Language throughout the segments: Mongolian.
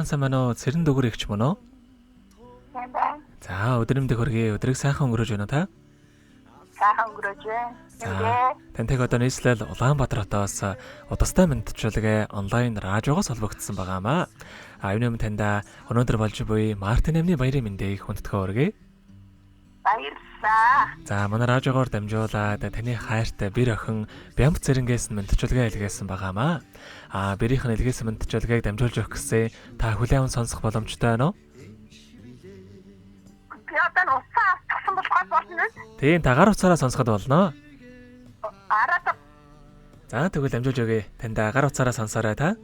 Самано цэрэн дөгөр ихч мөн үү? Тийм байна. За өдрөмдөх хөргий өдрийг сайхан өнгөрөөж байна та? Сайхан өнгөрөөж байна. За тантай одоо нийслэл Улаанбаатар хотоос удастай мэдчилгээ онлайн радиогоос холбогдсон байгаамаа. Юуны өмнө таньда өнөөдөр болж буй Мартин амны баярын мэндийг хүндэтгэн хүргэе. Баярлалаа. За манай радиогоор дамжуулаад таны хайртай бэр охин Бямб цэрэнгээс нь мэдчилгээ илгээсэн байгаамаа. Бэрийнх нь илгээсэн мэдчилгээг дамжуулж өгөх гэсэн та хүлээвэн сонсох боломжтой байна уу? Яадан уцаа авчихсан болохгүй болно. Тийм тагаар уцаараа сонсоход болно. Араад. За тэгвэл дамжуулж өгье. Таньда гар уцаараа сонсоорой та.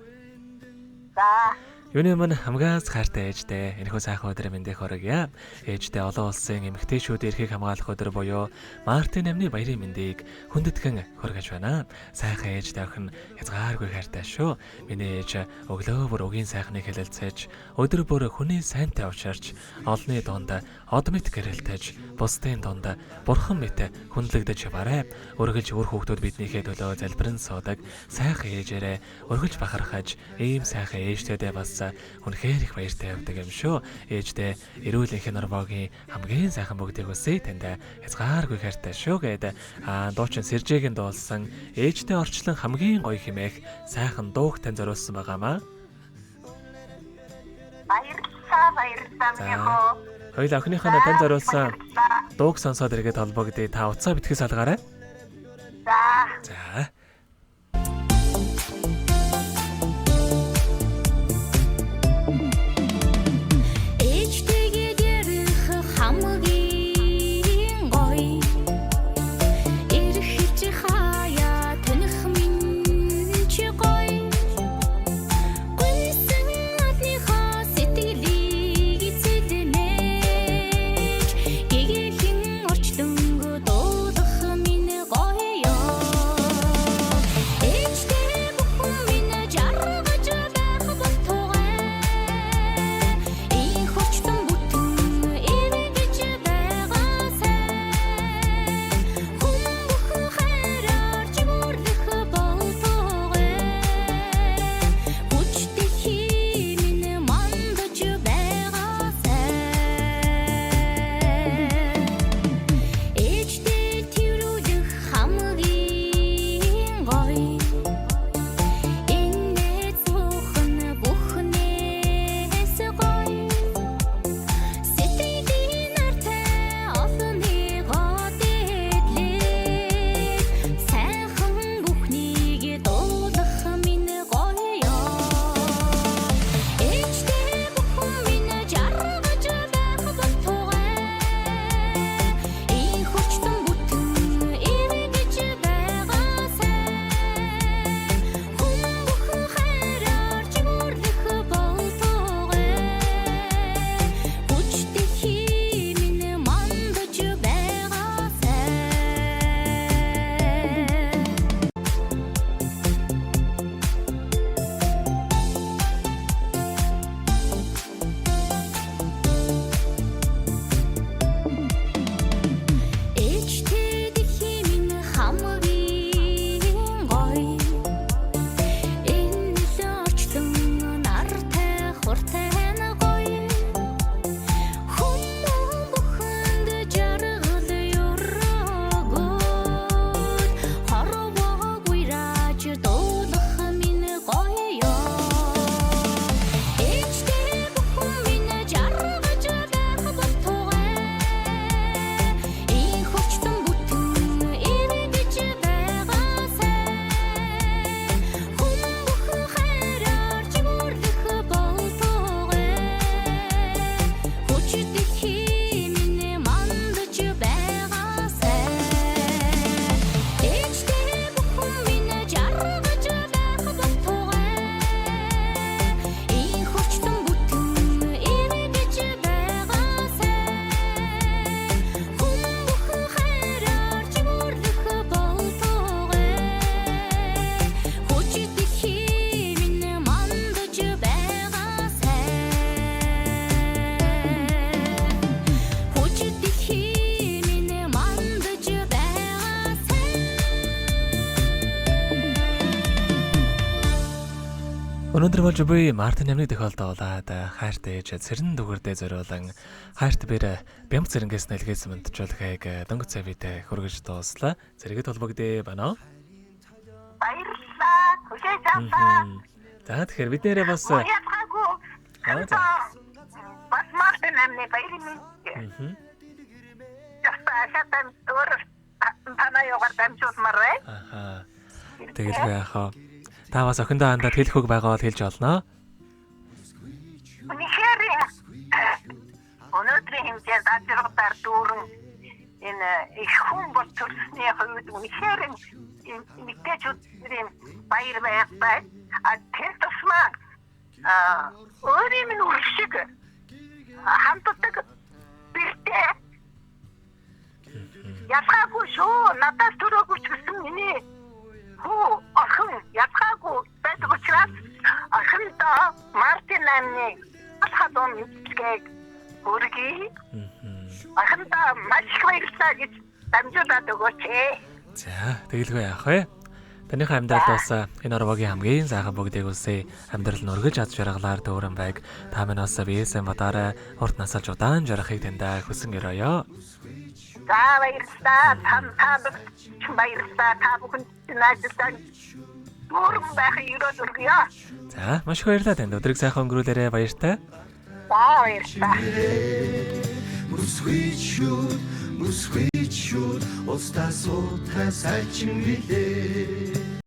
За. Юуны өмнө хамгаас хайртай ээжтэй энэхүү сайхан өдрийн мэндийг хүргье. Ээжтэй олон улсын эмэгтэйчүүд эрхийг хамгаалах өдөр буюу Мартин амны баярын мэндийг хүндэтгэн хүргэж байна. Сайхан ээжтэй охин хязгааргүй хайртай шүү. Миний ээж өглөө бүр өгийн сайхныг хэлэлцээж, өдөр бүр хүний сайнтай уулзарч, олонний дунд одмит гэрэлтэж, бусдын дунд бурхан мэт хүндлэгдэж барай. Өргөлж үр хүүхдүүд биднийхээ төлөө залбирэн суудаг. Сайхан ээжээрээ өргөлж бахархаж, ийм сайхан ээжтэйдээ бас үнэхээр их баяртай явдаг юм шүү. Ээжтэй эрүүл энхийн нормогийн хамгийн сайхан бүгдийг хүсье. Таньда хязгааргүй хайртай шүү гэдэг дуучин Сэржээгийн дуулсан ээжтэй орчлон хамгийн гоё хэмээх сайхан дууг тань зориулсан байгаамаа. Баярлалаа. Хоёул охиныхоо тань зориулсан дууг сонсоод иргэд холбогдъё. Та утсаа битгий салгаарай. За. Өнөөдөр болж буй Мартин намны тохиолдолд хайртай ээж Цэрэн дүгэрдээ зориулан хайрт бэр бямц зэрэнгээс нэлгээс мэдчүүлэхийг дөнгөж цавьтай хүргэж дууслаа. Зэрэгэд холбогдъё байна уу? Баярлалаа. Хүлээж авлаа. За тэгэхээр бид нэрээ бас Яцхаагүй. Бас Мартин намны баярын ястаа дөр танаягаар дамжуулмаар. Аха. Тэгэлгүй яхаа. Та бас охиндоо хандаад хэлэх үг байгаа бол хэлж олноо. Үнэхээр өнөөдрийн хэмжээнд ажиргадаар дүүрэн энэ их хүн бол төрсний хувьд үнэхээр мэдээчүүдийн баяр баяртай. Тэр тусмаа өөрийн минь үршиг хамтдаг бэртээ ялгаагүй шүү. Надаас төрөөгүй ч гэсэн миний хүү охин ялгаагүй байдаг учраас охиндоо Мартин намны алхадон мэдгэлэг хүргэе. Охиндоо маш их баярлалаа гэж дамжуулаад өгөөч. За тэгэлгүй яах вэ? Таныхаа амьдралд бас энэ орвогийн хамгийн сайхан бүгдийг үсээ амьдрал нь өргөж ад жаргалаар дүүрэн байг. Та минь бас биесэн бодоорой урт насалж удаан жарахыг тэндээ хүсэн өрөөё. За баярлалаа. Та баярлалаа. Та бүхэнд найзлаа. Дүүрэн байхыг өрөөж өргөё. За маш их баярлалаа танд. Өдрийг сайхан өнгөрүүлээрэй. Баяртай. За баярлалаа. Мусхичуд, остасо тасачин билээ.